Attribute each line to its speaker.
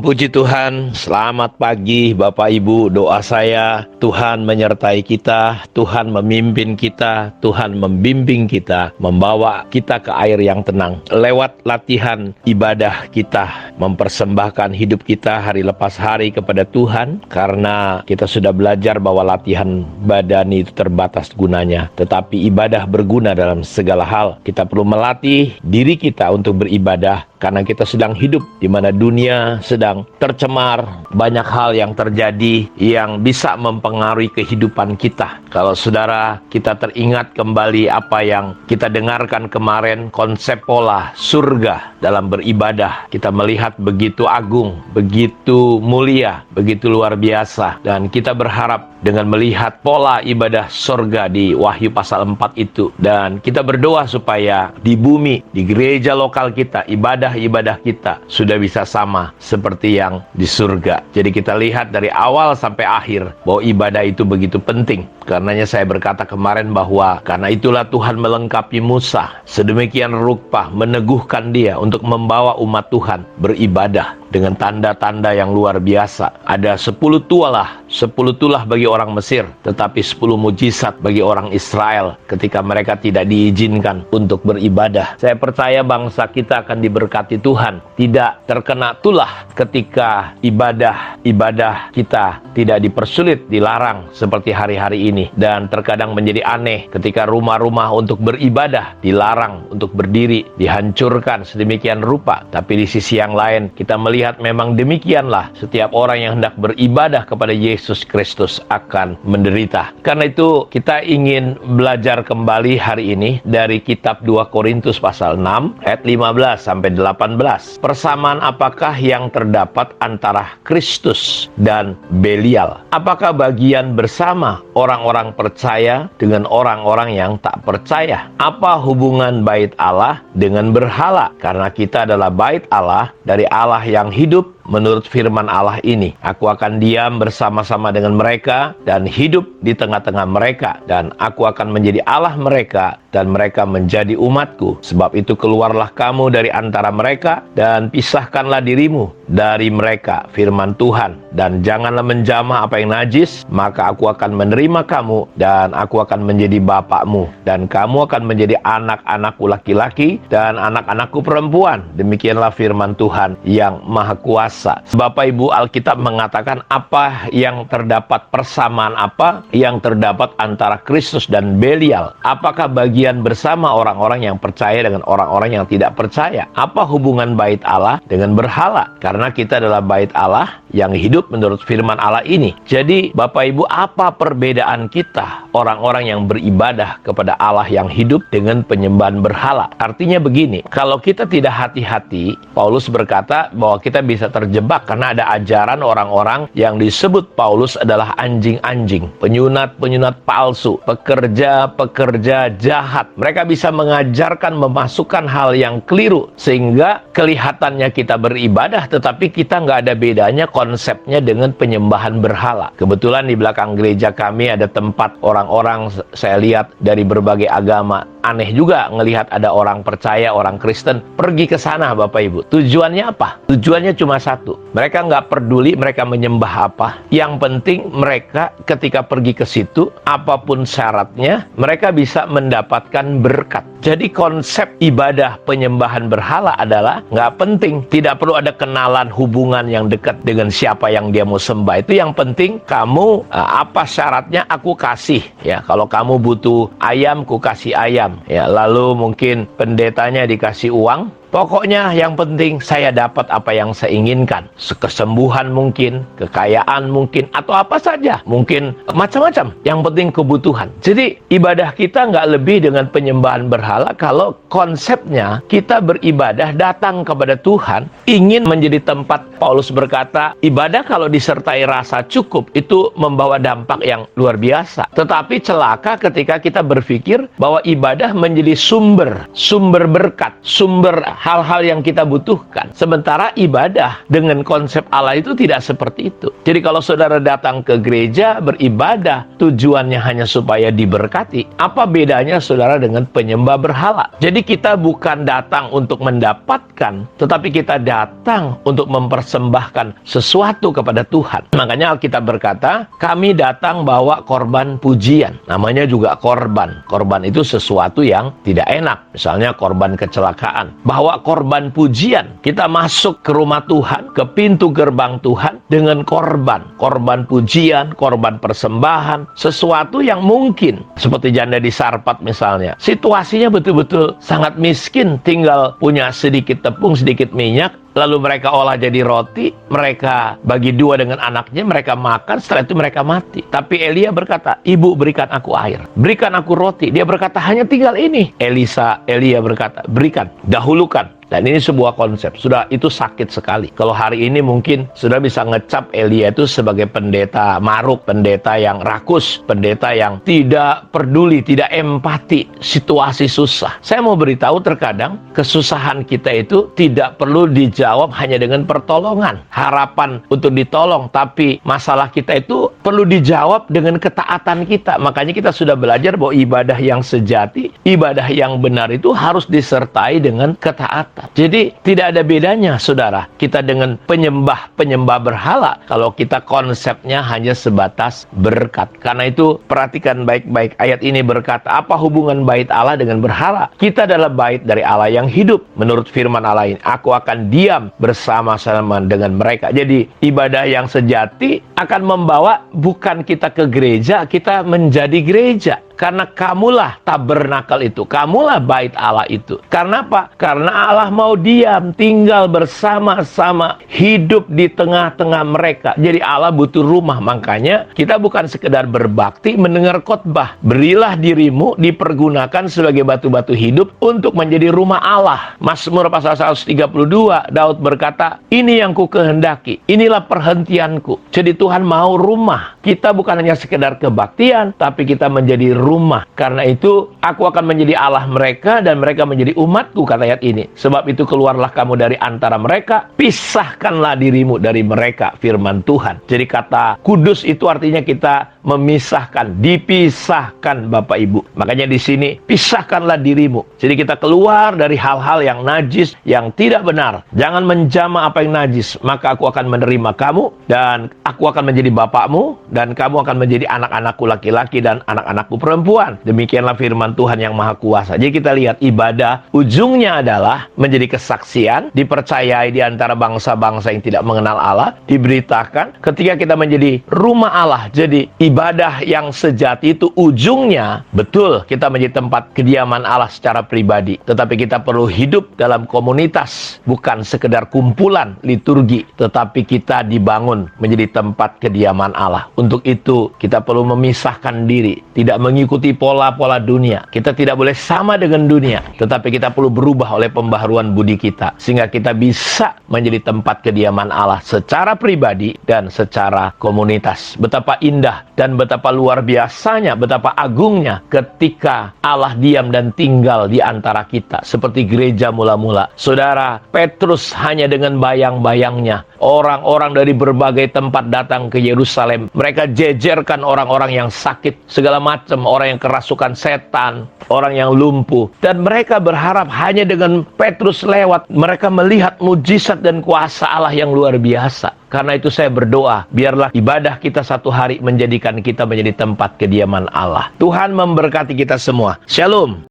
Speaker 1: Puji Tuhan, selamat pagi Bapak Ibu. Doa saya, Tuhan menyertai kita, Tuhan memimpin kita, Tuhan membimbing kita, membawa kita ke air yang tenang. Lewat latihan ibadah kita, mempersembahkan hidup kita hari lepas hari kepada Tuhan, karena kita sudah belajar bahwa latihan badani itu terbatas gunanya, tetapi ibadah berguna dalam segala hal. Kita perlu melatih diri kita untuk beribadah, karena kita sedang hidup di mana dunia sedang tercemar, banyak hal yang terjadi yang bisa mempengaruhi kehidupan kita. Kalau saudara kita teringat kembali apa yang kita dengarkan kemarin, konsep pola surga dalam beribadah, kita melihat begitu agung, begitu mulia, begitu luar biasa, dan kita berharap dengan melihat pola ibadah surga di Wahyu pasal 4 itu, dan kita berdoa supaya di bumi, di gereja lokal kita, ibadah kita sudah bisa sama seperti yang di surga. Jadi kita lihat dari awal sampai akhir bahwa ibadah itu begitu penting. Karenanya saya berkata kemarin bahwa karena itulah Tuhan melengkapi Musa sedemikian rupa, meneguhkan dia untuk membawa umat Tuhan beribadah dengan tanda-tanda yang luar biasa. Ada 10 tulah bagi orang Mesir, tetapi 10 mujizat bagi orang Israel ketika mereka tidak diizinkan untuk beribadah. Saya percaya bangsa kita akan diberkati Tuhan, tidak terkena tulah ketika ibadah kita tidak dipersulit, dilarang seperti hari-hari ini. Dan terkadang menjadi aneh ketika rumah-rumah untuk beribadah dilarang untuk berdiri, dihancurkan sedemikian rupa. Tapi di sisi yang lain kita melihat memang demikianlah setiap orang yang hendak beribadah kepada Yesus Kristus akan menderita. Karena itu kita ingin belajar kembali hari ini dari kitab 2 Korintus pasal 6 ayat 15 sampai 18. Persamaan apakah yang terdapat antara Kristus dan Belial? Apakah bagian bersama orang-orang percaya dengan orang-orang yang tak percaya? Apa hubungan bait Allah dengan berhala? Karena kita adalah bait Allah dari Allah yang hidup. Menurut firman Allah ini, aku akan diam bersama-sama dengan mereka dan hidup di tengah-tengah mereka, dan aku akan menjadi Allah mereka dan mereka menjadi umatku. Sebab itu keluarlah kamu dari antara mereka dan pisahkanlah dirimu dari mereka, firman Tuhan, dan janganlah menjamah apa yang najis, maka aku akan menerima kamu dan aku akan menjadi bapakmu, dan kamu akan menjadi anak-anakku laki-laki dan anak-anakku perempuan. Demikianlah firman Tuhan yang Maha Kuasa. Bapak Ibu, Alkitab mengatakan apa yang terdapat, persamaan apa yang terdapat antara Kristus dan Belial. Apakah bagian bersama orang-orang yang percaya dengan orang-orang yang tidak percaya? Apa hubungan bait Allah dengan berhala? Karena kita adalah bait Allah yang hidup menurut firman Allah ini. Jadi Bapak Ibu, apa perbedaan kita orang-orang yang beribadah kepada Allah yang hidup dengan penyembahan berhala? Artinya begini, kalau kita tidak hati-hati, Paulus berkata bahwa kita bisa terjebak karena ada ajaran orang-orang yang disebut Paulus adalah anjing-anjing, penyunat-penyunat palsu, pekerja-pekerja jahat. Mereka bisa mengajarkan, memasukkan hal yang keliru sehingga kelihatannya kita beribadah, tetapi kita nggak ada bedanya konsepnya dengan penyembahan berhala. Kebetulan di belakang gereja kami ada tempat orang-orang, saya lihat dari berbagai agama. Aneh juga ngelihat ada orang percaya, orang Kristen pergi ke sana Bapak Ibu. Tujuannya apa? Tujuannya cuma satu. Mereka nggak peduli mereka menyembah apa. Yang penting mereka ketika pergi ke situ, apapun syaratnya, mereka bisa mendapatkan berkat. Jadi konsep ibadah penyembahan berhala adalah nggak penting. Tidak perlu ada kenalan, hubungan yang dekat dengan siapa yang dia mau sembah. Itu yang penting kamu, apa syaratnya aku kasih. Ya, kalau kamu butuh ayam, ku kasih ayam. Ya, lalu mungkin pendetanya dikasih uang. Pokoknya yang penting saya dapat apa yang saya inginkan. Kesembuhan mungkin, kekayaan mungkin, atau apa saja. Mungkin macam-macam. Yang penting kebutuhan. Jadi ibadah kita nggak lebih dengan penyembahan berhala kalau konsepnya kita beribadah datang kepada Tuhan, ingin menjadi tempat. Paulus berkata, ibadah kalau disertai rasa cukup itu membawa dampak yang luar biasa. Tetapi celaka ketika kita berpikir bahwa ibadah menjadi sumber berkat, sumber hal-hal yang kita butuhkan. Sementara ibadah dengan konsep Allah itu tidak seperti itu. Jadi kalau saudara datang ke gereja beribadah, tujuannya hanya supaya diberkati. Apa bedanya saudara dengan penyembah berhala? Jadi kita bukan datang untuk mendapatkan, tetapi kita datang untuk mempersembahkan sesuatu kepada Tuhan. Makanya Alkitab berkata, kami datang bawa korban pujian. Namanya juga korban. Korban itu sesuatu yang tidak enak. Misalnya korban kecelakaan. Bawa korban pujian. Kita masuk ke rumah Tuhan, ke pintu gerbang Tuhan dengan korban. Korban pujian, korban persembahan. Sesuatu yang mungkin. Seperti janda di Sarpat misalnya. Situasinya betul-betul sangat miskin. Tinggal punya sedikit tepung, sedikit minyak. Lalu mereka olah jadi roti, mereka bagi dua dengan anaknya, mereka makan, setelah itu mereka mati. Tapi Elia berkata, ibu berikan aku air, berikan aku roti. Dia berkata, hanya tinggal ini. Elia berkata, berikan, dahulukan. Dan ini sebuah konsep, sudah itu sakit sekali. Kalau hari ini mungkin sudah bisa ngecap Elia itu sebagai pendeta maruk, pendeta yang rakus, pendeta yang tidak peduli, tidak empati, situasi susah. Saya mau beritahu terkadang kesusahan kita itu tidak perlu dijawab hanya dengan pertolongan, harapan untuk ditolong, tapi masalah kita itu perlu dijawab dengan ketaatan kita. Makanya kita sudah belajar bahwa ibadah yang sejati, ibadah yang benar itu harus disertai dengan ketaatan. Jadi tidak ada bedanya saudara kita dengan penyembah berhala kalau kita konsepnya hanya sebatas berkat. Karena itu perhatikan baik-baik, ayat ini berkata, apa hubungan bait Allah dengan berhala? Kita adalah bait dari Allah yang hidup. Menurut firman Allah ini, aku akan diam bersama-sama dengan mereka. Jadi ibadah yang sejati akan membawa bukan kita ke gereja, kita menjadi gereja. Karena kamulah tabernakel itu, kamulah bait Allah itu. Karena apa? Karena Allah mau diam, tinggal bersama-sama, hidup di tengah-tengah mereka. Jadi Allah butuh rumah. Makanya kita bukan sekedar berbakti mendengar khotbah. Berilah dirimu dipergunakan sebagai batu-batu hidup untuk menjadi rumah Allah. Mazmur pasal 132, Daud berkata, ini yang ku kehendaki, inilah perhentianku. Jadi Tuhan mau rumah. Kita bukan hanya sekedar kebaktian, tapi kita menjadi rumah. Karena itu aku akan menjadi Allah mereka dan mereka menjadi umatku, kata ayat ini. Sebab itu keluarlah kamu dari antara mereka, pisahkanlah dirimu dari mereka, firman Tuhan. Jadi kata kudus itu artinya kita memisahkan, dipisahkan Bapak Ibu. Makanya di sini pisahkanlah dirimu. Jadi kita keluar dari hal-hal yang najis, yang tidak benar. Jangan menjamah apa yang najis, maka aku akan menerima kamu dan aku akan menjadi bapakmu dan kamu akan menjadi anak-anakku laki-laki dan anak-anakku perempuan. Demikianlah firman Tuhan yang Maha Kuasa. Jadi kita lihat ibadah ujungnya adalah menjadi kesaksian, dipercayai di antara bangsa-bangsa yang tidak mengenal Allah, diberitakan ketika kita menjadi rumah Allah. Jadi ibadah yang sejati itu ujungnya betul kita menjadi tempat kediaman Allah secara pribadi, tetapi kita perlu hidup dalam komunitas, bukan sekedar kumpulan liturgi, tetapi kita dibangun menjadi tempat kediaman Allah. Untuk itu kita perlu memisahkan diri, tidak mengikuti pola-pola dunia. Kita tidak boleh sama dengan dunia, tetapi kita perlu berubah oleh pembaharuan budi kita, sehingga kita bisa menjadi tempat kediaman Allah secara pribadi dan secara komunitas. Betapa indah dan betapa luar biasanya, betapa agungnya ketika Allah diam dan tinggal di antara kita, seperti gereja mula-mula. Saudara, Petrus hanya dengan bayang-bayangnya, orang-orang dari berbagai tempat datang ke Yerusalem. Mereka jejerkan orang-orang yang sakit, segala macam, orang yang kerasukan setan, orang yang lumpuh. Dan mereka berharap hanya dengan Petrus lewat, mereka melihat mujizat dan kuasa Allah yang luar biasa. Karena itu saya berdoa, biarlah ibadah kita satu hari menjadikan kita menjadi tempat kediaman Allah. Tuhan memberkati kita semua. Shalom.